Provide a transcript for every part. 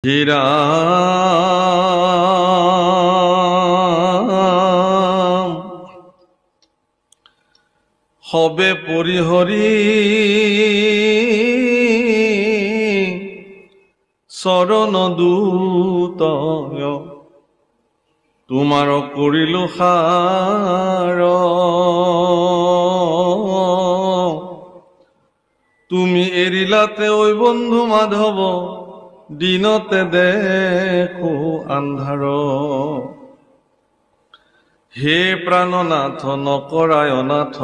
হীৰাম হবে পৰিহৰি চৰণ দূত তোমাৰ কৰিল সাৰ তুমি এৰিলাতে ঐ বন্ধু মাধৱ দিনতে দেখো আন্ধাৰ হে প্ৰাণনাথ নকৰায় অনাথ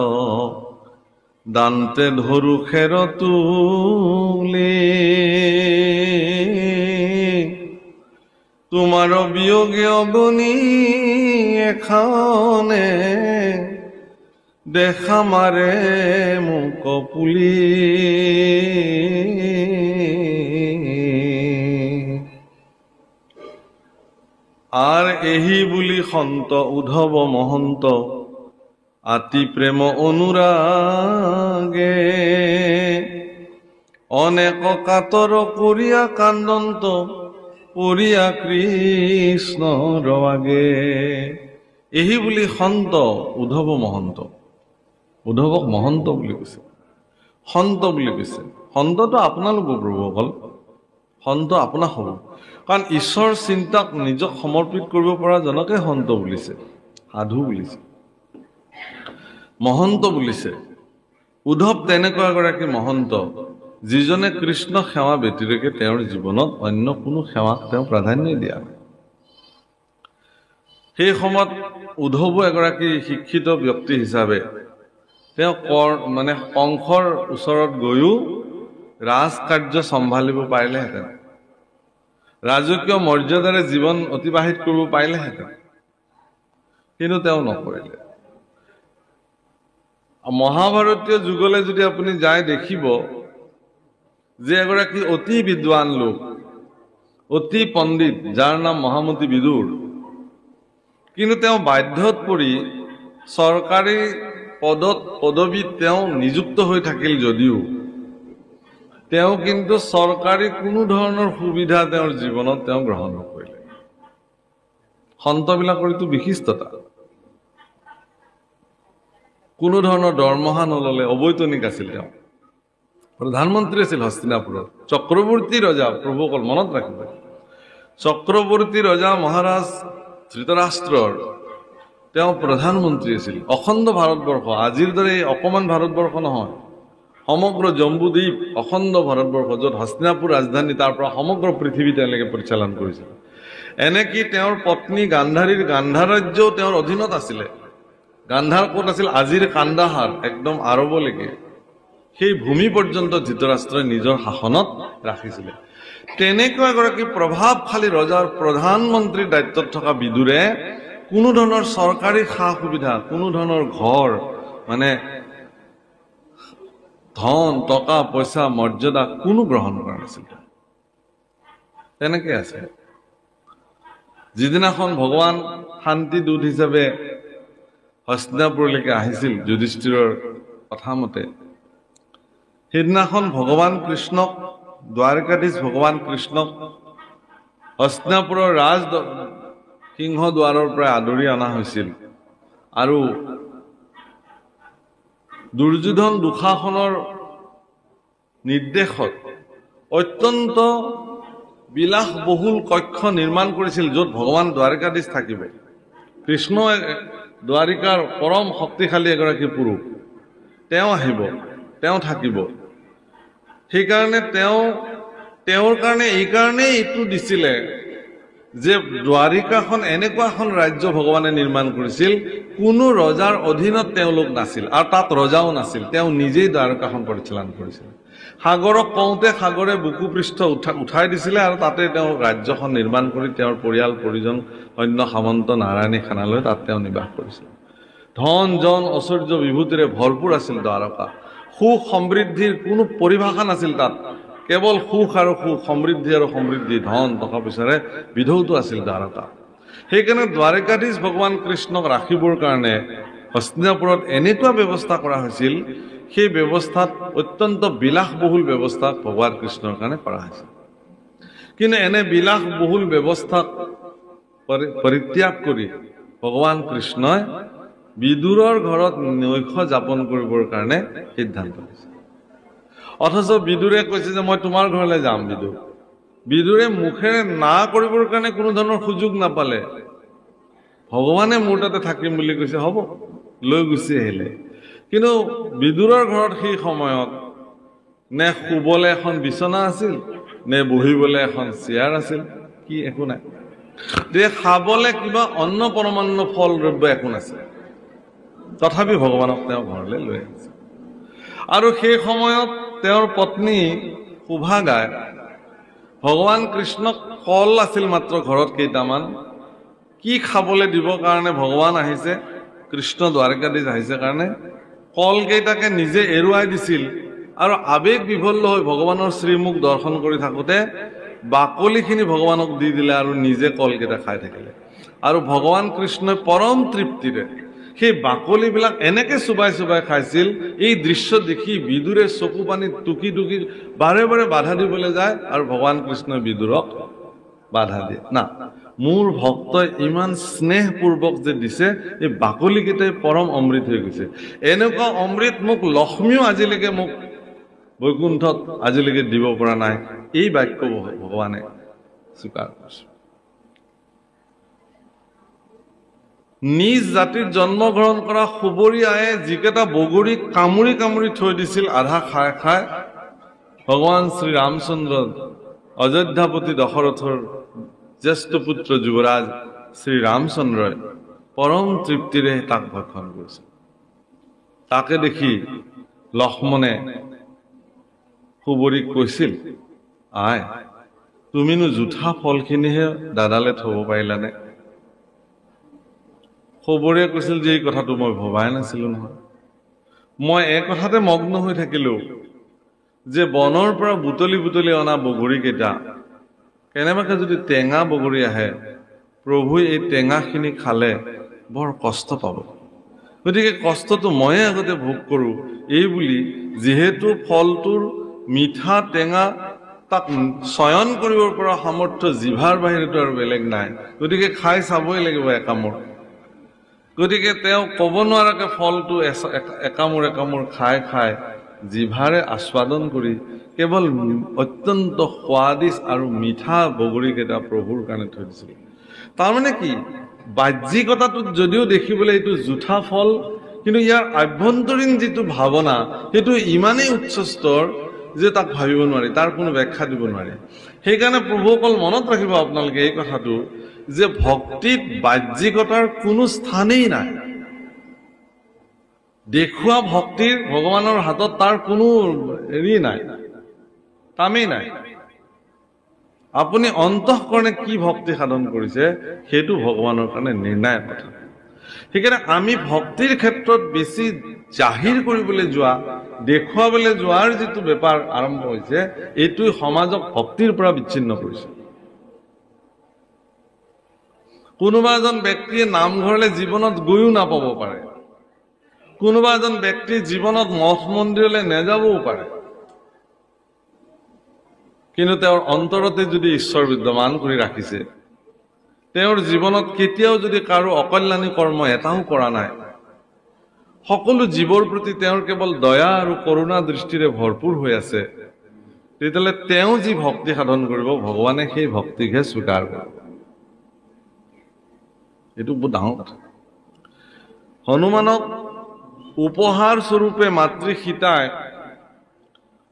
দান্তে ধৰু খেৰ তুলি তোমাৰ বিয়োগে অগণি এখানে দেখা মাৰে মোক পুলি আৰ এহি বুলি সন্ত উদ্ধৱ মহন্ত আতি প্ৰেম অনুৰাগে অনেক কাতৰ কৰিয়া কান্দন্ত পৰিয়া কৃষ্ণ ৰৱাগে এহি বুলি সন্ত উদ্ধৱ মহন্ত উদ্ধৱক মহন্ত বুলি কৈছে সন্ত বুলি কৈছে সন্তটো আপোনালোক প্ৰভুসকল সন্ত আপোনাক হ'ব কাৰণ ঈশ্বৰ চিন্তাক নিজক সমৰ্পিত কৰিব পৰা জনকে সন্ত বুলিছে সাধু বুলিছে মহন্ত বুলিছে উদ্ধৱ তেনেকুৱা এগৰাকী মহন্ত যিজনে কৃষ্ণ সেৱা ব্যতিৰেকে তেওঁৰ জীৱনত অন্য কোনো সেৱাক তেওঁ প্ৰাধান্য দিয়া নাই সেই সময়ত উদ্ধৱ এগৰাকী শিক্ষিত ব্যক্তি হিচাপে তেওঁ মানে কংসৰ ওচৰত গৈও ৰাজকাৰ্য চম্ভালিব পাৰিলেহেঁতেন ৰাজকীয় মৰ্যাদাৰে জীৱন অতিবাহিত কৰিব পাৰিলেহেঁতেন কিন্তু তেওঁ নকৰিলে মহাভাৰতীয় যুগলৈ যদি আপুনি যায় দেখিব যে এগৰাকী অতি বিদ্বান লোক অতি পণ্ডিত যাৰ নাম মহামতি বিদুৰ কিন্তু তেওঁ বাধ্যত পৰি চৰকাৰী পদবীত তেওঁ নিযুক্ত হৈ থাকিল যদিও তেওঁ কিন্তু চৰকাৰী কোনো ধৰণৰ সুবিধা তেওঁৰ জীৱনত তেওঁ গ্ৰহণ নকৰিলে সন্তবিলাকৰ এইটো বিশিষ্টতা কোনো ধৰণৰ দৰমহা নললে অবৈতনিক আছিল তেওঁ প্ৰধানমন্ত্ৰী আছিল হস্তিনাপুৰত চক্ৰৱৰ্তী ৰজা প্ৰভুসকল মনত ৰাখিব চক্ৰৱৰ্তী ৰজা মহাৰাজ ধৃতৰাষ্ট্ৰৰ তেওঁ প্ৰধানমন্ত্ৰী আছিল অখণ্ড ভাৰতবৰ্ষ আজিৰ দৰে অকমান ভাৰতবৰ্ষ নহয় সমগ্ৰ জম্বুদ্বীপ অখণ্ড ভাৰতবৰ্ষ য'ত হস্তিনাপুৰ ৰাজধানী তাৰ পৰা সমগ্ৰ পৃথিৱী তেওঁলোকে পৰিচালন কৰিছিল এনেকি তেওঁৰ পত্নী গান্ধাৰীৰ গান্ধাৰ ৰাজ্যও তেওঁৰ অধীনত আছিলে গান্ধাৰ ক'ত আছিল আজিৰ কান্দাহাৰ একদম আৰৱলৈকে সেই ভূমি পৰ্যন্ত ধৃতৰাষ্ট্ৰই নিজৰ শাসনত ৰাখিছিলে তেনেকুৱা এগৰাকী প্ৰভাৱশালী ৰজাৰ প্ৰধানমন্ত্ৰীৰ দায়িত্বত থকা বিদুৰে কোনো ধৰণৰ চৰকাৰী সা সুবিধা কোনো ধৰণৰ ঘৰ মানে ধন টকা পইচা মৰ্যাদা কোনো গ্ৰহণ কৰা নাছিল তেনেকে আছে যিদিনাখন ভগৱান শান্তি দূত হিচাপে হস্তিনাপুৰলৈকে আহিছিল যুধিষ্ঠিৰৰ কথা মতে সেইদিনাখন ভগৱান কৃষ্ণক দ্বাৰকাধীশ ভগৱান কৃষ্ণক হস্তিনাপুৰৰ ৰাজ সিংহ দুৱাৰৰ পৰা আদৰি অনা হৈছিল আৰু দুৰ্যোধন দুঃশাসনৰ নিৰ্দেশত অত্যন্ত বিলাসবহুল কক্ষ নিৰ্মাণ কৰিছিল য'ত ভগৱান দ্বাৰকাধীশ থাকিব কৃষ্ণ দ্বাৰিকাৰ পৰম শক্তিশালী এগৰাকী পুৰুষ তেওঁ আহিব তেওঁ থাকিব সেইকাৰণে তেওঁৰ কাৰণে এইকাৰণেই এইটো দিছিলে যে দ্বাৰিকাখন এনেকুৱা এখন ৰাজ্য ভগৱানে নিৰ্মাণ কৰিছিল কোনো ৰজাৰ অধীনত তেওঁলোক নাছিল আৰু তাত ৰজাও নাছিল তেওঁ নিজেই দ্বাৰকাখন পৰিচালনা কৰিছিল সাগৰক কওঁতে সাগৰে বুকু পৃষ্ঠ উঠাই দিছিলে আৰু তাতে তেওঁ ৰাজ্যখন নিৰ্মাণ কৰি তেওঁৰ পৰিয়াল পৰিজন অন্য সামন্ত নাৰায়ণী খানালৈ তাত তেওঁ নিবাস কৰিছিল ধন জন ঐশ্বৰ্য বিভূতিৰে ভৰপূৰ আছিল দ্বাৰকা সুখ সমৃদ্ধিৰ কোনো পৰিভাষা নাছিল তাত কেৱল সুখ আৰু সুখ সমৃদ্ধি আৰু সমৃদ্ধি ধন টকা পইচাৰে বিধৌত আছিল দ্বাৰকা সেইকাৰণে দ্বাৰকাধীশ ভগৱান কৃষ্ণক ৰাখিবৰ কাৰণে হস্তিনাপুৰত এনেকুৱা ব্যৱস্থা কৰা হৈছিল সেই ব্যৱস্থাত অত্যন্ত বিলাসবহুল ব্যৱস্থা ভগৱান কৃষ্ণৰ কাৰণে কৰা হৈছিল কিন্তু এনে বিলাস বহুল ব্যৱস্থা পৰিত্যাগ কৰি ভগৱান কৃষ্ণই বিদুৰৰ ঘৰত নৈশ যাপন কৰিবৰ কাৰণে সিদ্ধান্ত লৈছে। অথচ বিদুৰে কৈছে যে মই তোমাৰ ঘৰলৈ যাম। বিদুৰে মুখেৰে না কৰিবৰ কাৰণে কোনো ধৰণৰ সুযোগ নাপালে। ভগৱানে মোৰ তাতে থাকিম বুলি কৈছে, হ'ব, লৈ গুচি আহিলে। কিন্তু বিদুৰৰ ঘৰত সেই সময়ত নে শুবলৈ এখন বিচনা আছিল, নে বহিবলৈ এখন চেয়াৰ আছিল, কি একো নাই। খাবলৈ কিবা অন্ন পৰমান্ন ফল দ্ৰব্য একো নাছিল। তথাপি ভগৱানক তেওঁ ঘৰলৈ লৈ আহিছে। আৰু সেই সময়ত তেওঁৰ পত্নী সুভাগাই ভগৱান কৃষ্ণক কল আছিল মাত্ৰ ঘৰত কেইটামান, কি খাবলৈ দিবৰ কাৰণে ভগৱান আহিছে, কৃষ্ণ দ্বাৰকাধীশ আহিছে কাৰণে কলকেইটাকে নিজে এৰুৱাই দিছিল। আৰু আবেগ বিভল্ল হৈ ভগৱানৰ শ্ৰীমুখ দৰ্শন কৰি থাকোঁতে বাকলিখিনি ভগৱানক দি দিলে আৰু নিজে কলকেইটা খাই থাকিলে। আৰু ভগৱান কৃষ্ণই পৰম তৃপ্তিৰে সেই বাকলিবিলাক এনেকে চুবাই চুবাই খাইছিল। এই দৃশ্য দেখি বিদুৰে চকু পানী টুকি টুকি বাৰে বাৰে বাধা দিবলৈ যায়, আৰু ভগৱান কৃষ্ণই বিদুৰক বাধা দিয়ে, না, মোৰ ভক্তই ইমান স্নেহপূৰ্বক যে দিছে, এই বাকলিকেইটাই পৰম অমৃত হৈ গৈছে। এনেকুৱা অমৃত মোক লক্ষ্মীও আজিলৈকে মোক বৈকুণ্ঠত আজিলৈকে দিব পৰা নাই। এই বাক্য ভগৱানে স্বীকাৰ কৰিছে। নিজ জাতিত জন্মগ্ৰহণ কৰা সুবৰী আয়ে যিকেইটা বগৰী কামুৰি কামুৰি থৈ দিছিল আধা খাই খাই, ভগৱান শ্ৰী ৰামচন্দ্ৰ অযোধ্যাপতি দশৰথৰ জ্যেষ্ঠ পুত্ৰ যুৱৰাজ শ্ৰী ৰামচন্দ্ৰই পৰম তৃপ্তিৰে তাক ভক্ষণ কৰিছিল। তাকে দেখি লক্ষ্মণে সুবৰীক কৈছিল, আই, তুমিনো জুঠা ফলখিনিহে দাদালে থব পাৰিলানে? সুবৰীয়ে কৈছিল যে এই কথাটো মই ভবাই নাছিলো নহয়। মই এই কথাতে মগ্ন হৈ থাকিলো যে বনৰ পৰা বুটলি বুটলি অনা বগৰীকেইটা কেনেবাকে যদি টেঙা বগৰী আহে, প্ৰভুৱে এই টেঙাখিনি খালে বৰ কষ্ট পাব। গতিকে কষ্টটো ময়ে আগতে ভোগ কৰোঁ, এই বুলি যিহেতু ফলটোৰ মিঠা টেঙা তাক চয়ন কৰিব পৰা সামৰ্থ্য জিভাৰ বাহিৰতো আৰু বেলেগ নাই, গতিকে খাই চাবই লাগিব একামোৰ। গতিকে তেওঁ ক'ব নোৱাৰাকে ফলটো একামোৰ একামোৰ খাই খাই জিভাৰে আস্বাদন কৰি কেৱল অত্যন্ত সোৱাদিছ আৰু মিঠা বগৰীকেইটা প্ৰভুৰ কাৰণে থৈ দিছিল। তাৰমানে কি, বাহ্যিকতাটোত যদিও দেখিবলৈ এইটো জুঠা ফল, কিন্তু ইয়াৰ আভ্যন্তৰীণ যিটো ভাৱনা সেইটো ইমানেই উচ্চ স্তৰ যে তাক ভাবিব নোৱাৰি, তাৰ কোনো ব্যাখ্যা দিব নোৱাৰি। সেইকাৰণে প্ৰভুসকল মনত ৰাখিব আপোনালোকে এই কথাটো যে ভক্তিত বাহ্যিকতাৰ কোনো স্থানেই নাই। দেখুওৱা ভক্তিৰ ভগৱানৰ হাতত তাৰ কোনো হেৰি নাই, কামেই নাই। আপুনি অন্তঃকৰণে কি ভক্তি সাধন কৰিছে সেইটো ভগৱানৰ কাৰণে নিৰ্ণায়ক কথা। সেইকাৰণে আমি ভক্তিৰ ক্ষেত্ৰত বেছি জাহিৰ কৰিবলৈ যোৱা, দেখুৱাবলৈ যোৱাৰ যিটো বেপাৰ আৰম্ভ হৈছে, এইটোৱে সমাজক ভক্তিৰ পৰা বিচ্ছিন্ন কৰিছে। কোনোবা এজন ব্যক্তিয়ে নামঘৰলৈ জীৱনত গৈও নাপাব পাৰে, কোনোবা এজন ব্যক্তিৰ জীৱনত মঠ মন্দিৰলৈ নেযাবও পাৰে, কিন্তু তেওঁৰ অন্তৰতে যদি ঈশ্বৰ বিদ্যমান কৰি ৰাখিছে, তেওঁৰ জীৱনত কেতিয়াও যদি কাৰো অকল্যাণী কৰ্ম এটাও কৰা নাই, সকলো জীৱৰ প্ৰতি তেওঁৰ কেৱল দয়া আৰু কৰোণা দৃষ্টিৰে ভৰপূৰ হৈ আছে, তেতিয়াহ'লে তেওঁ যি ভক্তি সাধন কৰিব ভগৱানে সেই ভক্তিকহে স্বীকাৰ কৰিব। এইটো বহুত ডাঙৰ কথা। হনুমানক উপহাৰ স্বৰূপে মাতৃ সীতাই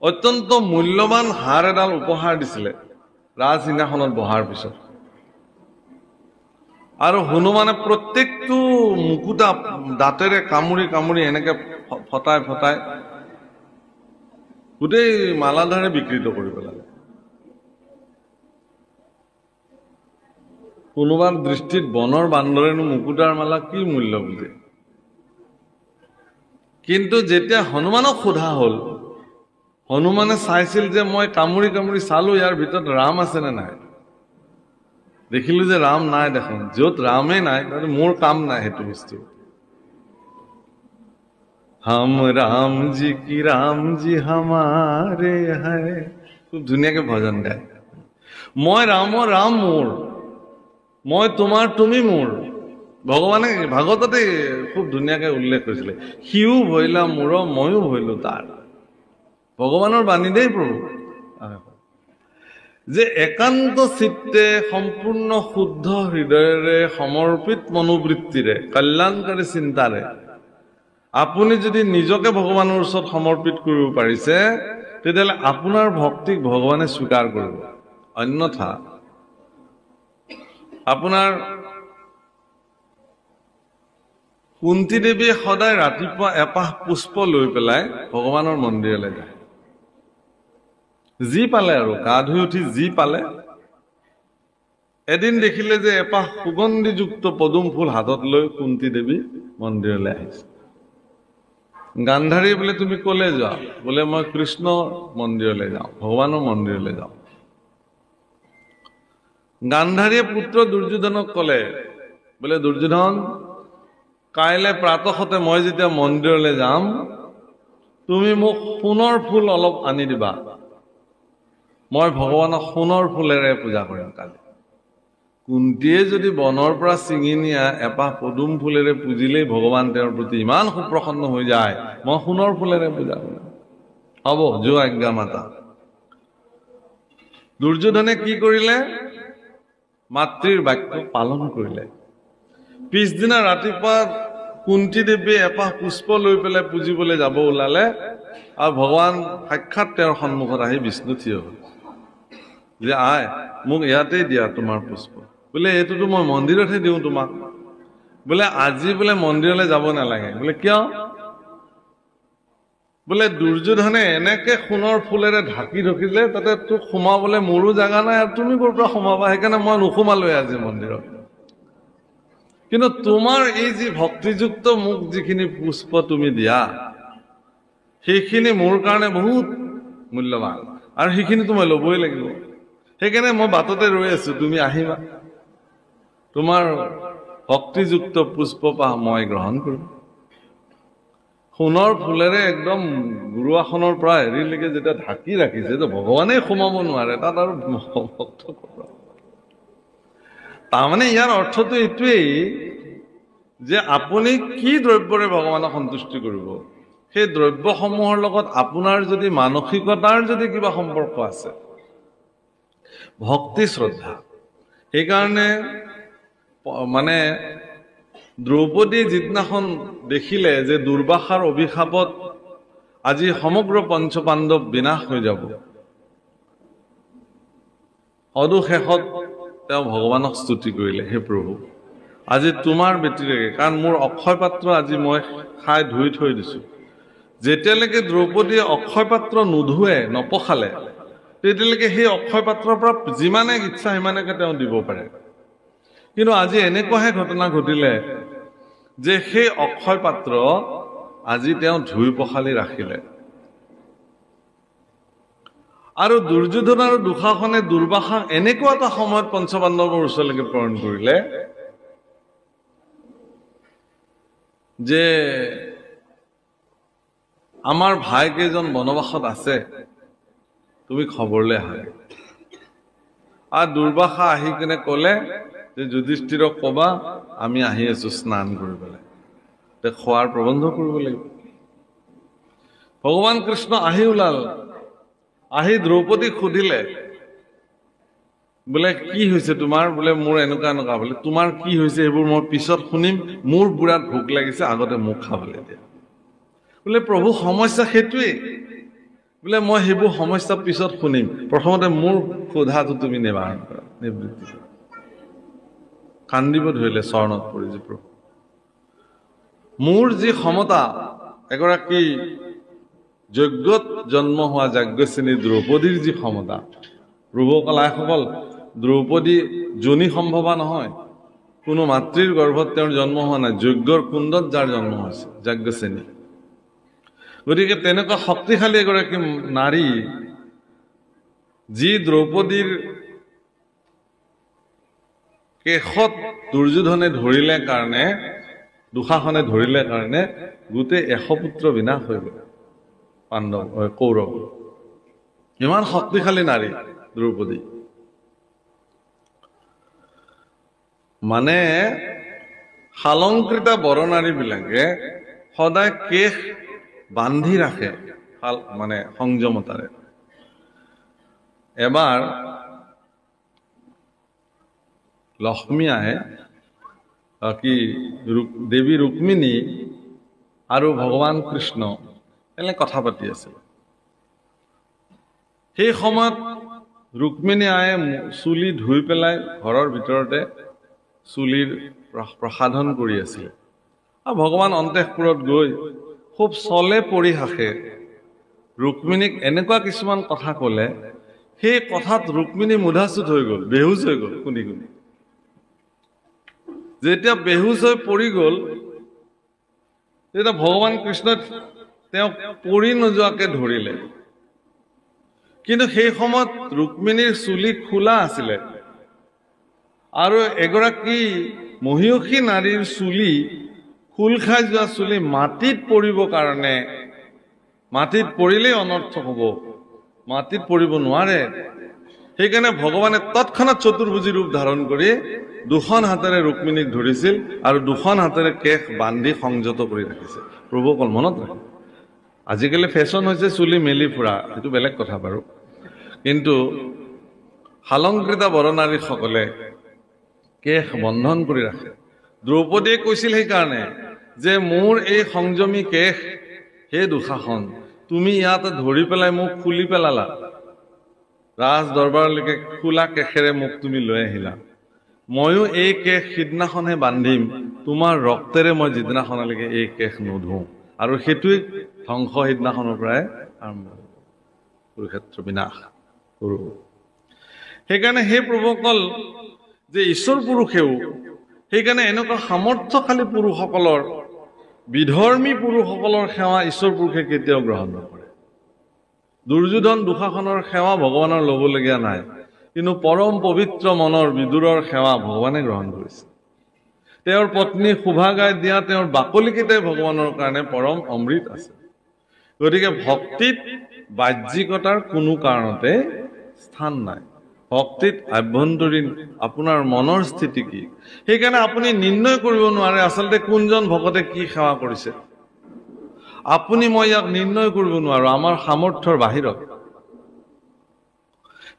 অত্যন্ত মূল্যৱান হাৰ এডাল উপহাৰ দিছিলে ৰাজসিংহাসনত বহাৰ পিছত। আৰু হনুমানে প্ৰত্যেকটো মুকুতা দাঁতেৰে কামুৰি কামুৰি এনেকে ফটাই ফটাই গোটেই মালাধাৰে বিকৃত কৰি পেলালে। কোনোবাৰ দৃষ্টিত বনৰ বান্দৰেনো মুকুতাৰ মালা কি মূল্য বুজে। কিন্তু যেতিয়া হনুমানক সোধা হ'ল, হনুমানে চাইছিল যে মই কামুৰি কামুৰি চালো ইয়াৰ ভিতৰত ৰাম আছে নে নাই, দেখিলো যে ৰাম নাই দেখোন। য'ত ৰামেই নাই তাতে মোৰ কাম নাই সেইটো বস্তু। হাম ৰাম জি কি ৰাম জি হামাৰে হায়, খুব ধুনীয়াকে ভজন গায়। মই ৰামৰ ৰাম মোৰ, মই তোমাৰ তুমি মোৰ। ভগৱানে ভাগৱততে খুব ধুনীয়াকৈ উল্লেখ কৰিছিলে, সিও ভৰিলা মোৰ ময়ো ভৰিলো তাৰ। ভগৱানৰ বাণী দেই প্ৰভু, যে একান্ত চিত্তে সম্পূৰ্ণ শুদ্ধ হৃদয়েৰে সমৰ্পিত মনোবৃত্তিৰে কল্যাণকাৰী চিন্তাৰে আপুনি যদি নিজকে ভগৱানৰ ওচৰত সমৰ্পিত কৰিব পাৰিছে, তেতিয়াহ'লে আপোনাৰ ভক্তিক ভগৱানে স্বীকাৰ কৰিব। অন্যথা আপোনাৰ কুন্তী দেৱীয়ে সদায় ৰাতিপুৱা এপাহ পুষ্প লৈ পেলাই ভগৱানৰ মন্দিৰলৈ যায়। যি পালে আৰু গা ধুই উঠি যি পালে। এদিন দেখিলে যে এপাহ সুগন্ধিযুক্ত পদুম ফুল হাতত লৈ কুন্তী দেৱী মন্দিৰলৈ আহিছে। গান্ধাৰী বোলে তুমি কলে যোৱা? বোলে মই কৃষ্ণ মন্দিৰলৈ যাওঁ, ভগৱানৰ মন্দিৰলৈ যাওঁ। গান্ধাৰীয়ে পুত্ৰ দুৰ্যোধনক কলে, বোলে দুৰ্যোধন, কাইলৈ প্ৰাতঃতে মই যেতিয়া মন্দিৰলৈ যাম, তুমি মোক সোণৰ ফুল অলপ আনি দিবা, মই ভগৱানক সোণৰ ফুলেৰে পূজা কৰিম কালি। কুন্তীয়ে যদি বনৰ পৰা ছিঙি নিয়া এপাহ পদুম ফুলেৰে পূজিলেই ভগৱান তেওঁৰ প্ৰতি ইমান সুপ্ৰসন্ন হৈ যায়, মই সোণৰ ফুলেৰে পূজা কৰিম। হ'ব, যোৱা আজ্ঞা মাতা। দুৰ্যোধনে কি কৰিলে? মাতৃৰ বাক্য পালন কৰিলে। পিছদিনা ৰাতিপুৱা কুন্তী দেৱীয়ে এপাহ পুষ্প লৈ পেলাই পূজিবলৈ যাব ওলালে, আৰু ভগৱান সাক্ষাৎ তেওঁৰ সন্মুখত আহি বিষ্ণু থিয় হ'ল, যে আই মোক ইয়াতেই দিয়া তোমাৰ পুষ্প। বোলে এইটোতো মই মন্দিৰতহে দিওঁ তোমাক। বোলে আজি বোলে মন্দিৰলৈ যাব নালাগে। বোলে কিয়? বোলে দুৰ্যোধনে এনেকে সোণৰ ফুলেৰে ঢাকি ৰখিলে, তাতে তোক সোমাবলৈ মোৰো জাগা নাই, আৰু তুমি ক'ৰ পৰা সোমাবা, সেইকাৰণে মই নোসোমালোৱে আজি মন্দিৰত। কিন্তু তোমাৰ এই যি ভক্তিযুক্ত মোক যিখিনি পুষ্প তুমি দিয়া, সেইখিনি মোৰ কাৰণে বহুত মূল্যৱান, আৰু সেইখিনিতো মই ল'বই লাগিব। সেইকাৰণে মই বাটতে ৰৈ আছো, তুমি আহিবা, তোমাৰ ভক্তিযুক্ত পুষ্পপাহ মই গ্ৰহণ কৰিম। সোণৰ ফুলেৰে একদম গুৰুআসনৰ পৰা হেৰিলৈকে যেতিয়া ঢাকি ৰাখিছে, যে ভগৱানেই সোমাব নোৱাৰে, তাত আৰু ভক্ত। তাৰমানে ইয়াৰ অৰ্থটো এইটোৱেই যে আপুনি কি দ্ৰব্যৰে ভগৱানক সন্তুষ্টি কৰিব, সেই দ্ৰব্যসমূহৰ লগত আপোনাৰ যদি মানসিকতাৰ যদি কিবা সম্পৰ্ক আছে, ভক্তি শ্ৰদ্ধা। সেইকাৰণে মানে দ্ৰৌপদী যিদিনাখন দেখিলে যে দুৰ্বাসাৰ অভিশাপত আজি সমগ্ৰ পঞ্চপাণ্ডৱ বিনাশ হৈ যাব, অদুশেষত তেওঁ ভগৱানক স্তুতি কৰিলে, হে প্ৰভু, আজি তোমাৰ বেটিৰেকে, কাৰণ মোৰ অক্ষয় পাত্ৰ আজি মই খাই ধুই থৈ দিছো। যেতিয়ালৈকে দ্ৰৌপদীয়ে অক্ষয় পাত্ৰ নোধুৱে নপখালে, তেতিয়ালৈকে সেই অক্ষয় পাত্ৰৰ পৰা যিমানে ইচ্ছা সিমানেকে তেওঁ দিব পাৰে। কিন্তু আজি এনেকুৱাহে ঘটনা ঘটিলে যে সেই অক্ষয় পাত্ৰ আজি তেওঁ ধুই পখালি ৰাখিলে। আৰু দুৰ্যোধন আৰু দুঃশাসনে দুৰ্বাসাক এনেকুৱা এটা সময়ত পঞ্চপাণ্ডৱৰ ওচৰলৈকে প্ৰেৰণ কৰিলে যে আমাৰ ভাইকেইজন বনবাসত আছে, তুমি খবৰলৈ আহা। আৰু দুৰ্বাসা আহি কিনে কলে যে যুধিষ্ঠিৰক কবা আমি আহি আছো স্নান কৰিবলৈ, খোৱাৰ প্ৰবন্ধ কৰিব লাগিব। ভগৱান কৃষ্ণ আহি ওলাল, আহি দ্ৰৌপদীক সুধিলে, বোলে কি হৈছে তোমাৰ? বোলে মোৰ এনেকুৱা এনেকুৱা। বোলে তোমাৰ কি হৈছে সেইবোৰ মই পিছত শুনিম, মোৰ বুঢ়াত ভোক লাগিছে, আগতে মোক খাবলৈ দিয়া। বোলে প্ৰভু সমস্যা সেইটোৱেই। বোলে মই সেইবোৰ সমস্যা পিছত শুনিম, প্ৰথমতে মোৰ ক্ষুধাটো তুমি নিবাৰণ কৰা, নিবৃত্তি কৰা। কান্দিব ধৰিলে চৰণত পৰি, যে প্ৰভু মোৰ যি ক্ষমতা, এগৰাকী যজ্ঞত জন্ম হোৱা যাজ্ঞসিনী দ্ৰৌপদীৰ যি ক্ষমতা, প্ৰভুসকল আইসকল, দ্ৰৌপদী জনী সম্ভৱা নহয়, কোনো মাতৃৰ গৰ্ভত তেওঁৰ জন্ম হোৱা নাই, যজ্ঞৰ কুণ্ডত যাৰ জন্ম হৈছে যাজ্ঞসিনী। গতিকে তেনেকুৱা শক্তিশালী এগৰাকী নাৰী, যি দ্ৰৌপদীৰ কেশত দুৰ্যোধনে ধৰিলে কাৰণে, দুঃশাসনে ধৰিলে কাৰণে গোটেই 100 পুত্ৰ বিনাশ হৈ গ'ল পাণ্ডৱ কৌৰৱ। ইমান শক্তিশালী নাৰী দ্ৰৌপদী। মানে শালংকৃতা বৰনাৰীবিলাকে সদায় কেশ বান্ধি ৰাখে মানে সংযমতাৰে। এবাৰ লক্ষ্মী আহে, কি দেৱী ৰুক্মিণী আৰু ভগৱান কৃষ্ণ এনে কথা পাতি আছিল। সেই সময়ত ৰুক্মিণী আয়ে চুলি ধুই পেলাই ঘৰৰ ভিতৰতে চুলিৰ প্ৰসাধন কৰি আছিল। আৰু ভগৱান অন্তঃপুৰত গৈ খুব চলে পৰিহাসে ৰুক্মিণীক এনেকুৱা কিছুমান কথা ক'লে, সেই কথাত ৰুক্মিণী মুধাচুত হৈ গ'ল, বেহুচ হৈ গ'ল শুনি শুনি। যেতিয়া বেহুচ হৈ পৰি গ'ল, তেতিয়া ভগৱান কৃষ্ণই তেওঁক পৰি নোযোৱাকে ধৰিলে। কিন্তু সেই সময়ত ৰুক্মিণীৰ চুলি খোলা আছিলে, আৰু এগৰাকী মহিয়সী নাৰীৰ চুলি, খোল খাই যোৱা চুলি মাটিত পৰিব কাৰণে, মাটিত পৰিলেই অনৰ্থ হ'ব, মাটিত পৰিব নোৱাৰে। সেইকাৰণে ভগৱানে তৎক্ষণাৎ চতুৰ্ভুজী ৰূপ ধাৰণ কৰি দুখন হাতেৰে ৰুক্মিণীক ধৰিছিল আৰু দুখন হাতেৰে কেশ বান্ধি সংযত কৰি ৰাখিছে। প্ৰভু অকল মনত ৰাখে। আজিকালি ফেশ্বন হৈছে চুলি মেলি ফুৰা, সেইটো বেলেগ কথা বাৰু, কিন্তু শালংকৃতা বৰনাৰীসকলে কেশ বন্ধন কৰি ৰাখে। দ্ৰৌপদীয়ে কৈছিল সেইকাৰণে যে মোৰ এই সংযমী কেশ, হে দুঃশাসন, তুমি ইয়াতে ধৰি পেলাই মোক খুলি পেলালা, ৰাজ দৰবাৰলৈকে খোলা কেশেৰে মোক তুমি লৈ আহিলা। ময়ো এই কেশ সিদিনাখনহে বান্ধিম, তোমাৰ ৰক্তেৰে মই যিদিনাখনলৈকে এই কেশ নোধোঁ। আৰু সেইটোৱে ধ্বংস সিদিনাখনৰ পৰাই আৰম্ভ হ'ব, কুৰুক্ষেত্ৰ বিনাশ কৰো। সেইকাৰণে সেই প্ৰভুসকল যে ঈশ্বৰ পুৰুষেও, সেইকাৰণে এনেকুৱা সামৰ্থ্যশালী পুৰুষসকলৰ, বিধৰ্মী পুৰুষসকলৰ সেৱা ঈশ্বৰ পুৰুষে কেতিয়াও গ্ৰহণ নকৰে। দুৰ্যোধন দুঃশাসনৰ সেৱা ভগৱানৰ ল'বলগীয়া নাই, কিন্তু পৰম পবিত্ৰ মনৰ বিদুৰৰ সেৱা ভগৱানে গ্ৰহণ কৰিছে। তেওঁৰ পত্নী শোভাগাই দিয়া তেওঁৰ বাকলিকেইটাই ভগৱানৰ কাৰণে পৰম অমৃত আছে। গতিকে ভক্তিত বাহ্যিকতাৰ কোনো কাৰণতে স্থান নাই। ভক্তিত আভ্যন্তৰীণ আপোনাৰ মনৰ স্থিতি কি, সেইকাৰণে আপুনি নিৰ্ণয় কৰিব নোৱাৰে আচলতে কোনজন ভকতে কি সেৱা কৰিছে। আপুনি মই ইয়াক নিৰ্ণয় কৰিব নোৱাৰো, আমাৰ সামৰ্থ্যৰ বাহিৰত।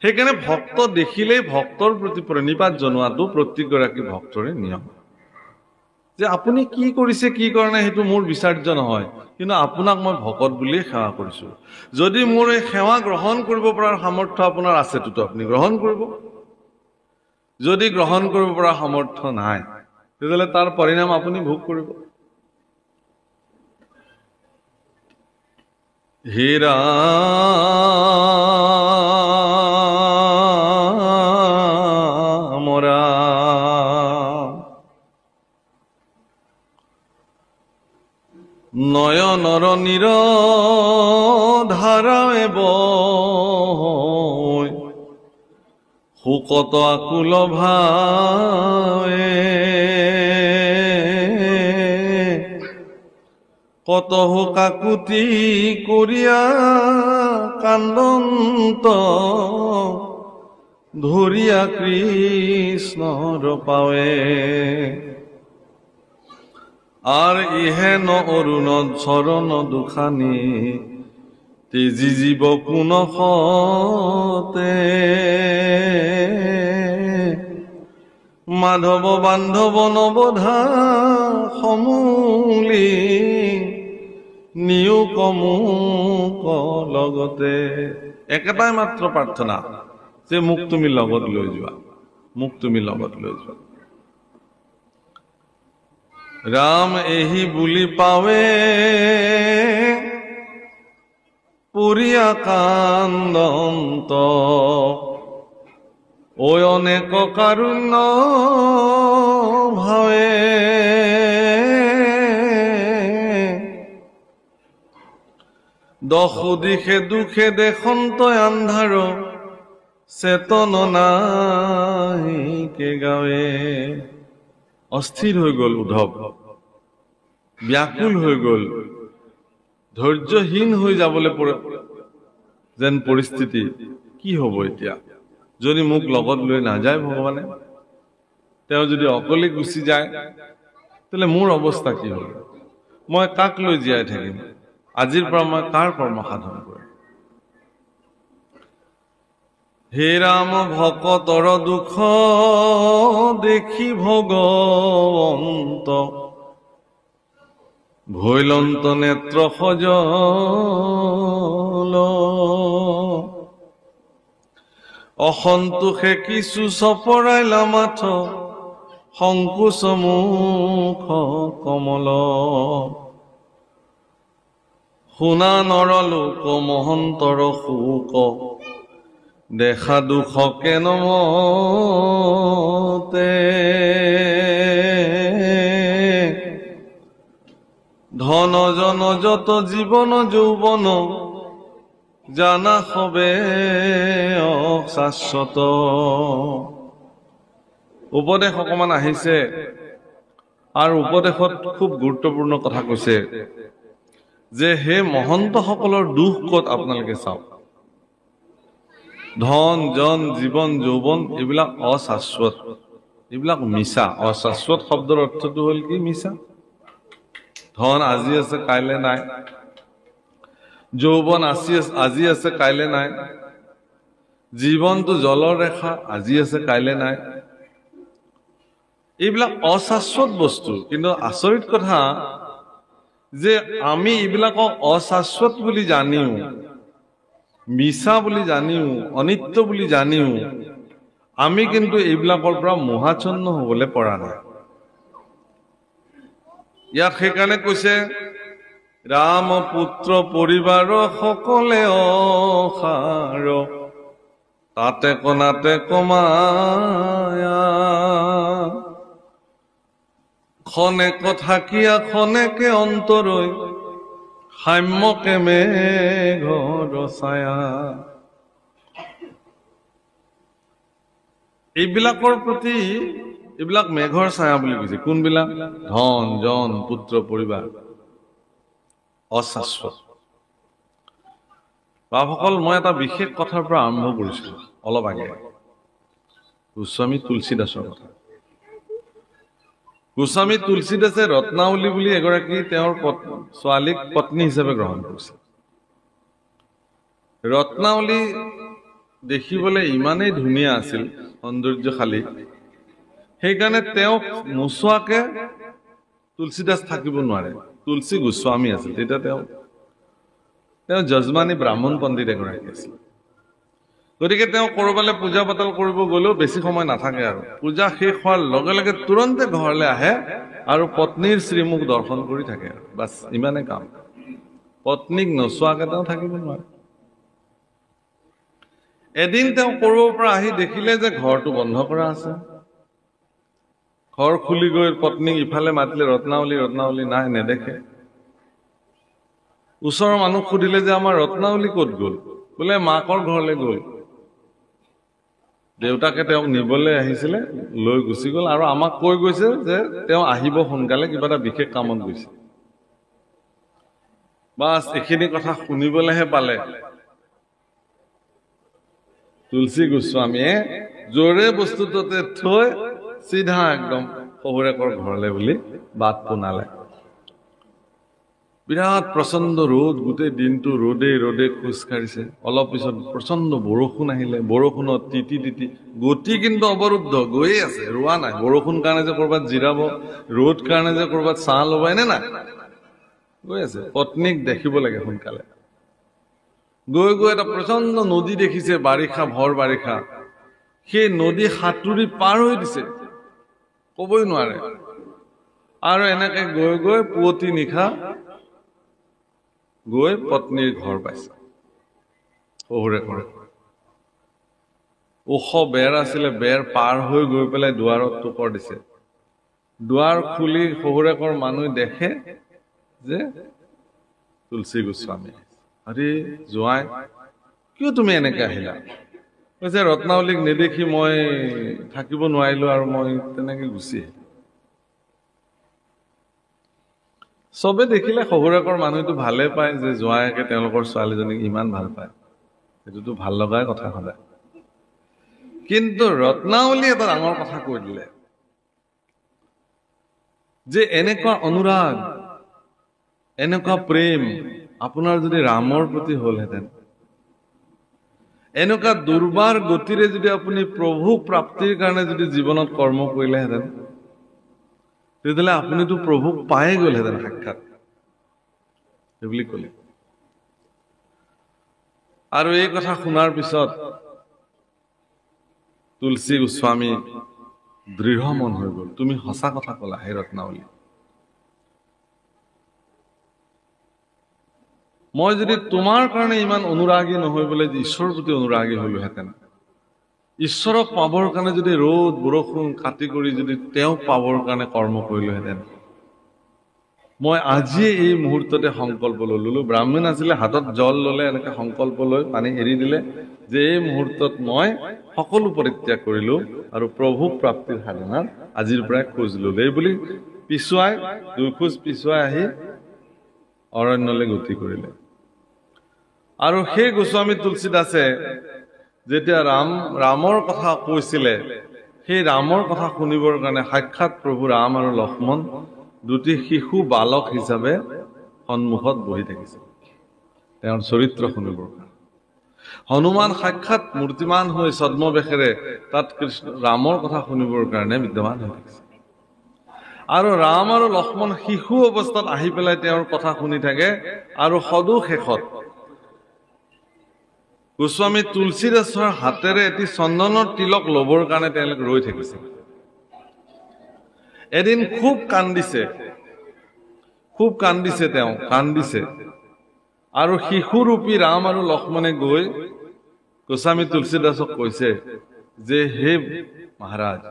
সেইকাৰণে ভক্ত দেখিলেই ভক্তৰ প্ৰতি প্ৰণিপাত জনোৱাটো প্ৰত্যেকগৰাকী ভক্তৰে নিয়ম। যে আপুনি কি কৰিছে কি কৰা নাই সেইটো মোৰ বিচাৰ্য নহয়, কিন্তু আপোনাক মই ভকত বুলিয়ে সেৱা কৰিছো। যদি মোৰ এই সেৱা গ্ৰহণ কৰিব পৰাৰ সামৰ্থ্য আপোনাৰ আছে, তো আপুনি গ্ৰহণ কৰিব। যদি গ্ৰহণ কৰিব পৰা সামৰ্থ্য নাই, তেতিয়াহ'লে তাৰ পৰিণাম আপুনি ভোগ কৰিব। হীৰা মৰা নয়নৰ নীৰ ধাৰাৱে বৈ, শোকত আকুল ভাৱে, কত কাকুতি কৰিয়া কান্দন্ত, ধৰিয়া কৃষ্ণৰ পাৱে। আৰ ইহেন অৰুণত চৰণ দুখানি, তেজি জীৱ পুনঃতে, মাধৱ বান্ধৱ নৱধা সমূলি, নিয়োগ মোক লগতে। একেটাই মাত্ৰ প্ৰাৰ্থনা যে মোক তুমি লগত লৈ যোৱা, মোক তুমি লগত লৈ যোৱা। ৰাম এহি বুলি পাৱে পুৰিয়া কান্দন্ত, ঐ অনেক কাৰুণ্য ভাৱে। দশ দিশে দুখে দেখন্ত আন্ধাৰ, চেতন নাই কে গাৱে। অস্থিৰ হৈ গ'ল উদ্ধৱ, ব্যাকুল হৈ গ'ল, ধৈৰ্যহীন হৈ যাবলৈ যেন পৰিস্থিতি। কি হ'ব এতিয়া যদি মোক লগত লৈ নাযায় ভগৱানে? তেওঁ যদি অকলে গুচি যায় তাহলে মোৰ অৱস্থা কি হ'ব? মই কাক লৈ জীয়াই থাকিম? আজিৰ পৰা মই কাৰ কৰ্ম সাধন কৰিম? হে ৰাম ভকতৰ দুখ দেখি ভগৱন্ত ভৈলন্ত নেত্ৰ সজল অসন্তোষে কিছু চপৰাইলা মাথ সংকোচ মুখ কমল শুনা নৰলোক মহন্তৰ শোক দেখা দুখ কেন মতে ধন জন যত জীবন যৌবন জানা হবে অশাশ্বত। উপদেশ অকমান আহিছে আৰু উপদেশত খুব গুৰুত্বপূৰ্ণ কথা কৈছে যে হে মহন্তসকলৰ দুখ ক'ত আপোনালোকে চাওক। ধন জন জীৱন যৌৱন এইবিলাক অশাশ্বত, এইবিলাক মিছা। অশাশ্বত শব্দৰ অৰ্থটো হ'ল কি? মিছা। ধন আজি আছে কাইলে নাই, যৌৱন আজি আছে কাইলে নাই, জীৱনটো জলৰ ৰেখা, আজি আছে কাইলে নাই। এইবিলাক অশাশ্বত বস্তু। কিন্তু আচৰিত কথা যে আমি এইবিলাকক অশাশ্বত বুলি জানিও, মিছা বুলি জানিও, অনিত্য বুলি জানিও আমি কিন্তু এইবিলাকৰ পৰা মোহাচ্ছন্ন হবলৈ পৰা নাই। ইয়াক সেইকাৰণে কৈছে ৰাম পুত্ৰ পৰিবাৰ সকলে অসাৰ তাতে কনাতে কমায়া খনেক থাকিয়া খনেকে অন্তৰৈ সাম্যকে মেঘৰ ছায়া। এইবিলাকৰ প্ৰতি এইবিলাক মেঘৰ ছায়া বুলি কৈছে। কোনবিলাক? ধন জন পুত্ৰ পৰিবাৰ অশাশ্বত। বাপসকল, মই এটা বিশেষ কথাৰ পৰা আৰম্ভ কৰিছিলো অলপ আগে, গোস্বামী তুলসীদাসৰ কথা। গোস্বামী তুলসীদাসে ৰত্নাৱলী বুলি এগৰাকী তেওঁৰ ছোৱালীক পত্নী হিচাপে গ্ৰহণ কৰিছিল। ৰত্নাৱলী দেখিবলৈ ইমানেই ধুনীয়া আছিল, সৌন্দৰ্যশালী, সেইকাৰণে তেওঁক নোচোৱাকে তুলসীদাস থাকিব নোৱাৰে। তুলসী গোস্বামী আছিল তেতিয়া। তেওঁ যজমানী ব্ৰাহ্মণ পণ্ডিত এগৰাকী আছিল। গতিকে তেওঁ কৰবালৈ পূজা পাতল কৰিব গলেও বেছি সময় নাথাকে আৰু পূজা শেষ হোৱাৰ লগে লগে তুৰন্তে ঘৰলৈ আহে আৰু পত্নীৰ শ্ৰীমুখ দৰ্শন কৰি থাকে। বাছ ইমানে কাম। পত্নীক নোচোৱাকে তেওঁ থাকিব নোৱাৰে। এদিন তেওঁ কৰবাৰ পৰা আহি দেখিলে যে ঘৰটো বন্ধ কৰা আছে। ঘৰ খুলি গৈ পত্নীক ইফালে মাতিলে, ৰত্নাৱলী ৰত্নাৱলী নাই, নেদেখে। ওচৰৰ মানুহ সুধিলে যে আমাৰ ৰত্নাৱলী ক'ত গ'ল? বোলে মাকৰ ঘৰলৈ গ'ল, দেউতাকে তেওঁক নিবলৈ আহিছিলে, লৈ গুচি গ'ল আৰু আমাক কৈ গৈছে যে তেওঁ আহিব সোনকালে, কিবা এটা বিশেষ কামত গৈছে। বাছ এইখিনি কথা শুনিবলৈহে পালে তুলসী গোস্বামীয়ে জোৰে বস্তুটোতে থৈ চিধা একদম শহুৰেকৰ ঘৰলৈ বুলি বাট পোনালে। বিৰাট প্ৰচণ্ড ৰ'দ, গোটেই দিনটো ৰ'দে ৰ'দে খোজ কাঢ়িছে। অলপ পিছত প্ৰচণ্ড বৰষুণ আহিলে। বৰষুণত তিতি তিতি গতি কিন্তু অৱৰুদ্ধ, গৈয়ে আছে, ৰোৱা নাই। বৰষুণ কাৰণে যে কৰবাত জিৰাব, ৰ'দ কাৰণে যে কৰবাত ছাঁ ল'ব, এনে নাই, গৈ আছে। পত্নীক দেখিব লাগে সোনকালে। গৈ গৈ এটা প্ৰচণ্ড নদী দেখিছে, বাৰিষা, ভৰ বাৰিষা। সেই নদী সাঁতুৰি পাৰ হৈ দিছে, কবই নোৱাৰে। আৰু এনেকে গৈ গৈ পুৱতি নিশা গৈ পত্নীৰ ঘৰ পাইছে। শহুৰে ঘৰ ওখ বেৰ আছিলে, বেৰ পাৰ হৈ গৈ পেলাই দুৱাৰত টোকৰ দিছে। দুৱাৰ খুলি শহুৰেকৰ মানুহ দেখে যে তুলসী গোস্বামী। আৰে জোঁৱাই, কিয় তুমি এনেকে আহিলা? কৈছে ৰত্নাৱলীক নেদেখি মই থাকিব নোৱাৰিলো আৰু মই তেনেকে গুচি আহিলো। চবে দেখিলে শহুৰেকৰ মানুহটো ভালে পায় যে জোঁৱায়েকে তেওঁলোকৰ ছোৱালীজনীক ইমান ভাল পায়, সেইটোতো ভাল লগাই কথা সদায়। কিন্তু ৰত্নাৱলী এটা ডাঙৰ কথা কৈ দিলে যে এনেকুৱা অনুৰাগ এনেকুৱা প্ৰেম আপোনাৰ যদি ৰামৰ প্ৰতি হ'লহেঁতেন, এনেকুৱা দুৰ্বাৰ গতিৰে যদি আপুনি প্ৰভু প্ৰাপ্তিৰ কাৰণে যদি জীৱনত কৰ্ম কৰিলেহেঁতেন, তেতিয়াহ'লে আপুনিতো প্ৰভুক পায়ে গ'লহেঁতেন সাক্ষাৎ বুলি ক'লে। আৰু এই কথা শুনাৰ পিছত তুলসী গোস্বামী দৃঢ় মন হৈ গ'ল। তুমি সঁচা কথা ক'লা হে ৰত্নাৱলী। মই যদি তোমাৰ কাৰণে ইমান অনুৰাগী নহয় বোলে ঈশ্বৰৰ প্ৰতি অনুৰাগী হলোহেঁতেন, ঈশ্বৰক পাবৰ কাৰণে যদি ৰ'দ বৰষুণ কাটি কৰি যদি তেওঁক পাবৰ কাৰণে কৰ্ম কৰিলোহেঁতেন, মই আজিয়ে এই মুহূৰ্ততে সংকল্প ললো। ব্ৰাহ্মণ আছিলে, হাতত জল ললে, এনেকে সংকল্প লৈ পানী এৰি দিলে যে এই মুহূৰ্তত মই সকলো পৰিত্যাগ কৰিলো আৰু প্ৰভু প্ৰাপ্তিৰ সাধনাত আজিৰ পৰাই খোজ ললো। এই বুলি পিছুৱাই 2 খোজ পিছুৱাই আহি অৰণ্যলৈ গতি কৰিলে। আৰু সেই গোস্বামী তুলসীদাসে যেতিয়া ৰামৰ কথা কৈছিলে, সেই ৰামৰ কথা শুনিবৰ কাৰণে সাক্ষাৎ প্ৰভু ৰাম আৰু লক্ষ্মণ দুটি শিশু বালক হিচাপে সন্মুখত বহি থাকিছিল তেওঁৰ চৰিত্ৰ শুনিবৰ কাৰণে। হনুমান সাক্ষাৎ মূৰ্তিমান হৈ ছদ্মবেশেৰে তাত ৰামৰ কথা শুনিবৰ কাৰণে বিদ্যমান হৈ থাকিছিল। আৰু ৰাম আৰু লক্ষ্মণ শিশু অৱস্থাত আহি পেলাই তেওঁৰ কথা শুনি থাকে। আৰু সদু শেষত গোস্বামী তুলসীদাসৰ হাতেৰে এটি চন্দনৰ তিলক ল'বৰ কাৰণে তেওঁলোকে ৰৈ থাকিছিল। এদিন খুব কান্দিছে তেওঁ কান্দিছে। আৰু শিশুৰূপী ৰাম আৰু লক্ষ্মণে গৈ গোস্বামী তুলসীদাসক কৈছে যে হে মহাৰাজ,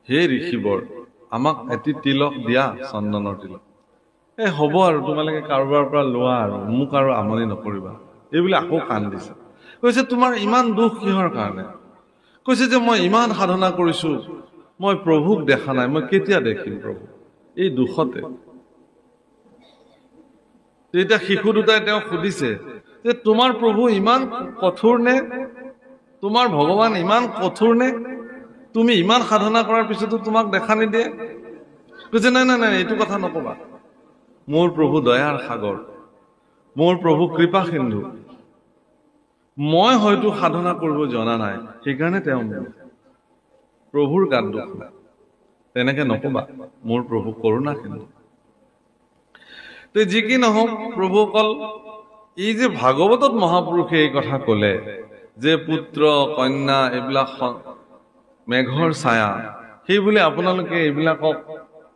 হে ঋষিবৰ, আমাক এটি তিলক দিয়া, চন্দনৰ তিলক। হ'ব আৰু তোমালোকে কাৰোবাৰ পৰা লোৱা, আৰু মোক আৰু আমনি নকৰিবা। এইবুলি আকৌ কান্দিছে। কৈছে তোমাৰ ইমান দুখ কিহৰ কাৰণে? কৈছে যে মই ইমান সাধনা কৰিছো, মই প্ৰভুক দেখা নাই, মই কেতিয়া দেখিম প্ৰভু? এই দুখতে। তেতিয়া শিশু দুটাই তেওঁক সুধিছে যে তোমাৰ প্ৰভু ইমান কঠোৰ নে? তোমাৰ ভগৱান ইমান কঠোৰ নে? তুমি ইমান সাধনা কৰাৰ পিছতো তোমাক দেখা নিদিয়ে? কৈছে নাই নাই নাই, এইটো কথা নকবা। মোৰ প্ৰভু দয়াৰ সাগৰ, মোৰ প্ৰভু কৃপা সিন্ধু। মই হয়তো সাধনা কৰিব জনা নাই, সেইকাৰণে তেওঁ প্ৰভুৰ গাত দুখ নাই। তেনেকে নকবা, মোৰ প্ৰভু কৰোণা সিন্ধু। যি কি নহওক প্ৰভুসকল, এই যে ভাগৱতত মহাপুৰুষে এই কথা কলে যে পুত্ৰ কন্যা এইবিলাক মেঘৰ ছায়া, সেই বুলি আপোনালোকে এইবিলাকক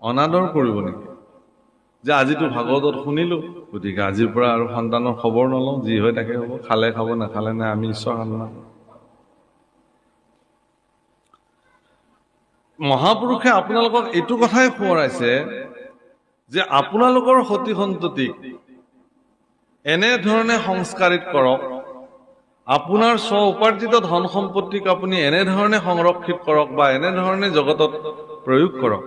অনাদৰ কৰিব নেকি? যে আজিতো ভাগৱতত শুনিলো, গতিকে আজিৰ পৰা আৰু সন্তানৰ খবৰ নলওঁ, যি হয় তাকে হ'ব, খালে খাব নাখালে নাই, আমি ঈশ্বৰ সাধনা কৰোঁ। মহাপুৰুষে আপোনালোকক এইটো কথাই সোঁৱৰাইছে যে আপোনালোকৰ সতি সন্ততিক এনেধৰণে সংস্কাৰিত কৰক, আপোনাৰ স্ব উপাৰ্জিত ধন সম্পত্তিক আপুনি এনেধৰণে সংৰক্ষিত কৰক বা এনেধৰণে জগতত প্ৰয়োগ কৰক,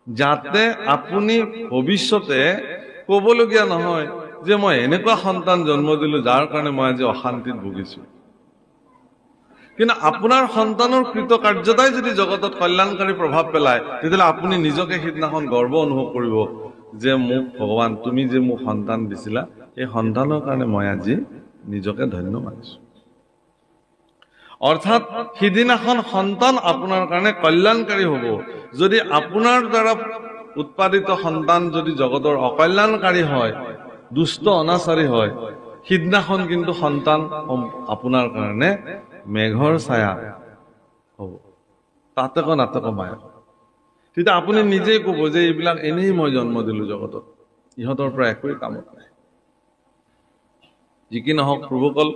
যাতে আপুনি ভৱিষ্যতে ক'বলগীয়া নহয় যে মই এনেকুৱা সন্তান জন্ম দিলো যাৰ কাৰণে মই আজি অশান্তিত ভুগিছো। কিন্তু আপোনাৰ সন্তানৰ কৃতকাৰ্যতাই যদি জগতত কল্যাণকাৰী প্ৰভাৱ পেলায়, তেতিয়াহ'লে আপুনি নিজকে সিদিনাখন গৰ্ব অনুভৱ কৰিব যে মোক ভগৱান, তুমি যে মোক সন্তান দিছিলা, এই সন্তানৰ কাৰণে মই আজি নিজকে ধন্য মানিছো। অৰ্থাৎ সিদিনাখন সন্তান আপোনাৰ কাৰণে কল্যাণকাৰী হ'ব। যদি আপোনাৰ দ্বাৰা উৎপাদিত সন্তান যদি জগতৰ অকল্যাণকাৰী হয়, দুষ্ট অনাচাৰী হয়, সিদিনাখন কিন্তু সন্তান আপোনাৰ কাৰণে মেঘৰ ছায়া হ'ব, তাতক নাটক মায়া। তেতিয়া আপুনি নিজেই ক'ব যে এইবিলাক এনেই মই জন্ম দিলো জগতত, ইহঁতৰ পৰা একোৱেই কামত নাই। যি কি নহওক প্ৰভুসকল,